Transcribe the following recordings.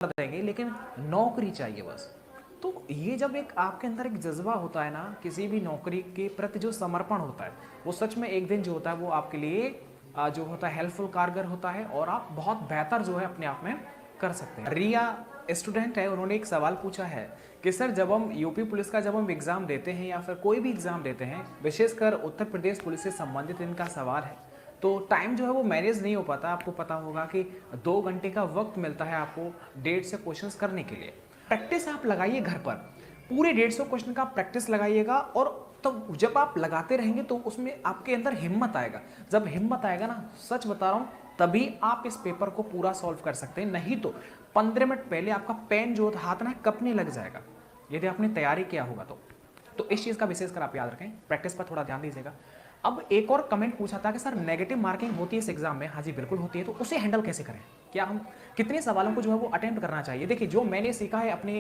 देंगे लेकिन नौकरी चाहिए बस। तो ये जब एक आपके अंदर एक जज्बा होता है ना किसी भी नौकरी के प्रति जो समर्पण होता है, वो सच में एक दिन जो होता है वो आपके लिए जो होता है हेल्पफुल कारगर होता है और आप बहुत बेहतर जो है अपने आप में कर सकते हैं। रिया स्टूडेंट है, उन्होंने एक सवाल पूछा है कि सर जब हम यूपी पुलिस का जब हम एग्ज़ाम देते हैं या फिर कोई भी एग्ज़ाम देते हैं, विशेषकर उत्तर प्रदेश पुलिस से संबंधित इनका सवाल है, तो टाइम जो है वो मैनेज नहीं हो पाता। आपको पता होगा कि 2 घंटे का वक्त मिलता है आपको 150 क्वेश्चंस करने के लिए। प्रैक्टिस आप लगाइए घर पर, पूरे 150 क्वेश्चन का प्रैक्टिस लगाइएगा और तो जब आप लगाते रहेंगे तो उसमें आपके अंदर हिम्मत आएगा। जब हिम्मत आएगा ना, सच बता रहा हूँ, तभी आप इस पेपर को पूरा सॉल्व कर सकते हैं। नहीं तो 15 मिनट पहले आपका पेन जो हाथ ना कपने लग जाएगा यदि आपने तैयारी किया होगा तो इस चीज़ का विशेषकर आप याद रखें, प्रैक्टिस पर थोड़ा ध्यान दीजिएगा। अब एक और कमेंट पूछा था कि सर नेगेटिव मार्किंग होती है इस एग्जाम में। हाँ जी बिल्कुल होती है, तो उसे हैंडल कैसे करें, क्या हम कितने सवालों को जो है वो अटेम्प्ट करना चाहिए। देखिए जो मैंने सीखा है अपनी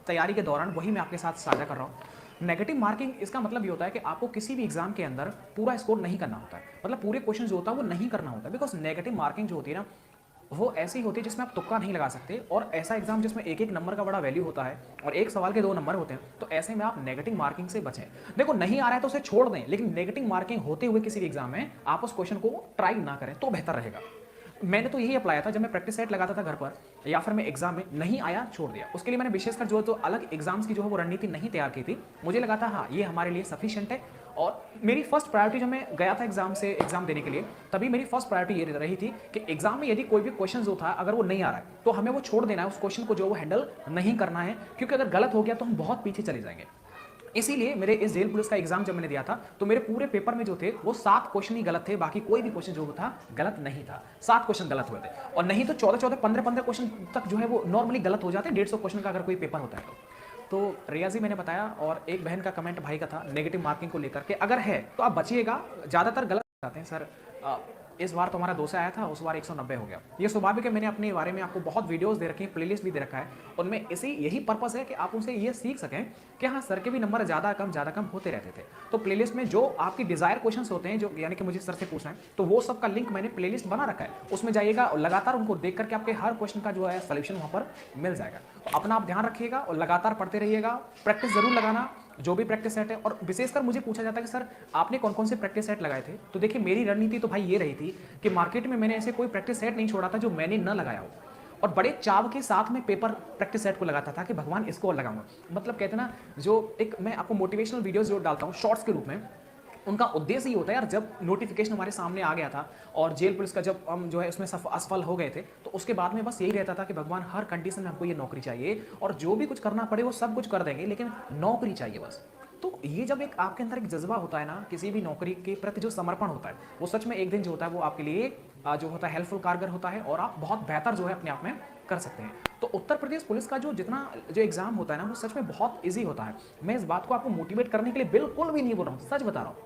तैयारी के दौरान वही मैं आपके साथ साझा कर रहा हूँ। नेगेटिव मार्किंग इसका मतलब ये होता है कि आपको किसी भी एग्जाम के अंदर पूरा स्कोर नहीं करना होता है, मतलब पूरे क्वेश्चन जो होता है वो नहीं करना होता है। बिकॉज नेगेटिव मार्किंग जो होती है ना वो ऐसी होती है जिसमें आप तुक्का नहीं लगा सकते, और ऐसा एग्जाम जिसमें एक एक नंबर का बड़ा वैल्यू होता है और एक सवाल के 2 नंबर होते हैं, तो ऐसे में आप नेगेटिव मार्किंग से बचें। देखो नहीं आ रहा है तो उसे छोड़ दें, लेकिन नेगेटिव मार्किंग होते हुए किसी भी एग्जाम में आप उस क्वेश्चन को ट्राई ना करें तो बेहतर रहेगा। मैंने तो यही अप्लाई था, जब मैं प्रैक्टिस सेट लगाता था घर पर या फिर मैं एग्जाम में नहीं आया छोड़ दिया। उसके लिए मैंने विशेषकर जो तो अलग एग्जाम्स की जो है वो रणनीति नहीं तैयार की थी। मुझे लगा था हाँ ये हमारे लिए सफिशिएंट है, और मेरी फर्स्ट प्रायोरिटी जब मैं गया था एग्जाम देने के लिए, तभी मेरी फर्स्ट प्रायोरिटी ये रही थी कि एग्जाम में यदि कोई भी क्वेश्चन जो था अगर वो नहीं आ रहा है तो हमें वो छोड़ देना है, उस क्वेश्चन को जो वो हैंडल नहीं करना है, क्योंकि अगर गलत हो गया तो हम बहुत पीछे चले जाएंगे। इसीलिए मेरे इस जेल पुलिस का एग्जाम जब मैंने दिया था तो मेरे पूरे पेपर में जो थे वो 7 क्वेश्चन ही गलत थे, बाकी कोई भी क्वेश्चन जो था गलत नहीं था। 7 क्वेश्चन गलत हुए थे, और नहीं तो 14 15 क्वेश्चन तक जो है वो नॉर्मली गलत हो जाते हैं 150 क्वेश्चन का अगर कोई पेपर होता है तो रियाजी मैंने बताया। और एक बहन का कमेंट भाई का था नेगेटिव मार्किंग को लेकर के, अगर है तो आप बचिएगा, ज़्यादातर गलत आते हैं सर। इस बार तो हमारा 200 आया था, उस बार 190 हो गया। ये स्वाभाविक है, मैंने अपने बारे में आपको बहुत वीडियोस दे रखी हैं, प्लेलिस्ट भी दे रखा है, उनमें यही पर्पस है कि आप उनसे ये सीख सकें कि हाँ सर के भी नंबर ज़्यादा कम होते रहते थे। तो प्लेलिस्ट में जो आपकी डिजायर क्वेश्चंस होते हैं, जो यानी कि मुझे सर से पूछना है, तो वो सब का लिंक मैंने प्लेलिस्ट बना रखा है, उसमें जाइएगा और लगातार उनको देख करके आपके हर क्वेश्चन का जो है सोल्यूशन वहाँ पर मिल जाएगा। तो अपना आप ध्यान रखिएगा और लगातार पढ़ते रहिएगा, प्रैक्टिस जरूर लगाना जो भी प्रैक्टिस सेट है। और विशेषकर मुझे पूछा जाता है कि सर आपने कौन कौन से प्रैक्टिस सेट लगाए थे, तो देखिए मेरी रणनीति तो भाई ये रही थी कि मार्केट में मैंने ऐसे कोई प्रैक्टिस सेट नहीं छोड़ा था जो मैंने न लगाया हो, और बड़े चाव के साथ में पेपर प्रैक्टिस सेट को लगाता था कि भगवान इसको लगाऊंगा। मतलब कहते हैं ना, जो एक मैं आपको मोटिवेशनल वीडियोस जो डालता हूँ शॉर्ट्स के रूप में, उनका उद्देश्य ही होता है यार, जब नोटिफिकेशन हमारे सामने आ गया था और जेल पुलिस का जब हम जो है उसमें असफल हो गए थे, तो उसके बाद में बस यही रहता था कि भगवान हर कंडीशन में हमको ये नौकरी चाहिए, और जो भी कुछ करना पड़े वो सब कुछ कर देंगे, लेकिन नौकरी चाहिए बस। तो ये जब एक आपके अंदर एक जज्बा होता है ना किसी भी नौकरी के प्रति जो समर्पण होता है, वो सच में एक दिन जो होता है वो आपके लिए जो होता है हेल्पफुल कारगर होता है, और आप बहुत बेहतर जो है अपने आप में कर सकते हैं। तो उत्तर प्रदेश पुलिस का जो एग्जाम होता है ना वो सच में बहुत ईजी होता है। मैं इस बात को आपको मोटिवेट करने के लिए बिल्कुल भी नहीं बोल रहा हूँ, सच बता रहा हूँ।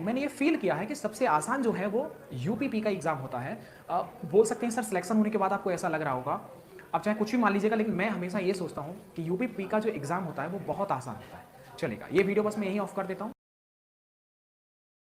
मैंने ये फील किया है कि सबसे आसान जो है वो यूपीपी का एग्जाम होता है। बोल सकते हैं सर सिलेक्शन होने के बाद आपको ऐसा लग रहा होगा, अब चाहे कुछ भी मान लीजिएगा, लेकिन मैं हमेशा ये सोचता हूँ कि यूपीपी का जो एग्जाम होता है वो बहुत आसान होता है। चलेगा, ये वीडियो बस मैं यहीं ऑफ कर देता हूँ।